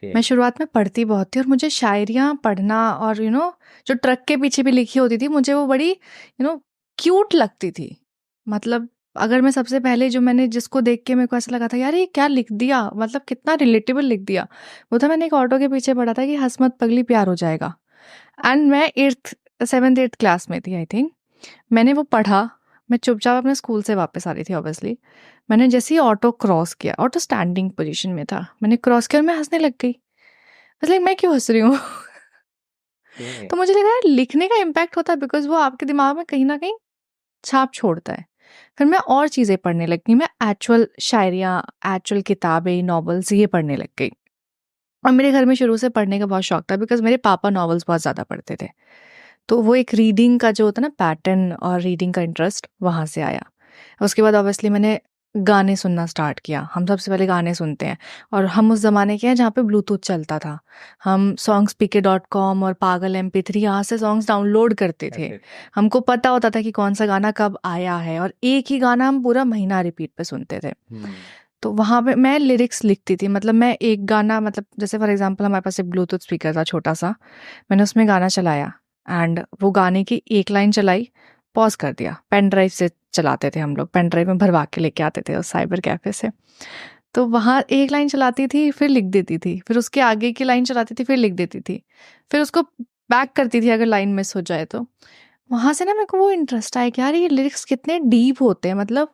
मैं शुरुआत में पढ़ती बहुत थी और मुझे शायरियाँ पढ़ना और जो ट्रक के पीछे भी लिखी होती थी मुझे वो बड़ी क्यूट लगती थी। मतलब अगर मैं सबसे पहले जो मैंने जिसको देख के मेरे को ऐसा लगा था यार ये क्या लिख दिया, मतलब कितना रिलेटेबल लिख दिया, वो था मैंने एक ऑटो के पीछे पढ़ा था कि हंस मत पगली प्यार हो जाएगा। एंड मैं 7th 8th क्लास में थी आई थिंक। मैंने वो पढ़ा, मैं चुपचाप अपने स्कूल से वापस आ रही थी ऑब्वियसली। मैंने जैसे ही ऑटो क्रॉस किया, ऑटो स्टैंडिंग पोजीशन में था, मैंने क्रॉस किया और मैं हंसने लग गई। मतलब मैं क्यों हंस रही हूँ? तो मुझे लगा यार लिखने का इम्पैक्ट होता है बिकॉज वो आपके दिमाग में कहीं ना कहीं छाप छोड़ता है। फिर मैं और चीज़ें पढ़ने लग गई, मैं एक्चुअल शायरियाँ, एक्चुअल किताबें, नॉवेल्स ये पढ़ने लग गई। और मेरे घर में शुरू से पढ़ने का बहुत शौक था बिकॉज मेरे पापा नॉवेल्स बहुत ज़्यादा पढ़ते थे। तो वो एक रीडिंग का जो होता है ना पैटर्न और रीडिंग का इंटरेस्ट वहाँ से आया। उसके बाद ऑब्वियसली मैंने गाने सुनना स्टार्ट किया। हम सबसे पहले गाने सुनते हैं और हम उस ज़माने के हैं जहाँ पे ब्लूटूथ चलता था। हम songspk.com और पागल MP3 यहाँ से सॉन्ग्स डाउनलोड करते थे। हमको पता होता था कि कौन सा गाना कब आया है और एक ही गाना हम पूरा महीना रिपीट पे सुनते थे। तो वहाँ पे मैं लिरिक्स लिखती थी। मतलब मैं एक गाना, मतलब जैसे फॉर एग्जांपल हमारे पास एक ब्लूटूथ स्पीकर था छोटा सा, मैंने उसमें गाना चलाया एंड वो गाने की एक लाइन चलाई, पॉज कर दिया। पेन ड्राइव से चलाते थे हम लोग, पेन ड्राइव में भरवा के लेके आते थे उस साइबर कैफे से। तो वहाँ एक लाइन चलाती थी फिर लिख देती थी, फिर उसके आगे की लाइन चलाती थी फिर लिख देती थी, फिर उसको बैक करती थी अगर लाइन मिस हो जाए तो। वहाँ से ना मेरे को वो इंटरेस्ट आया कि यार ये लिरिक्स कितने डीप होते हैं। मतलब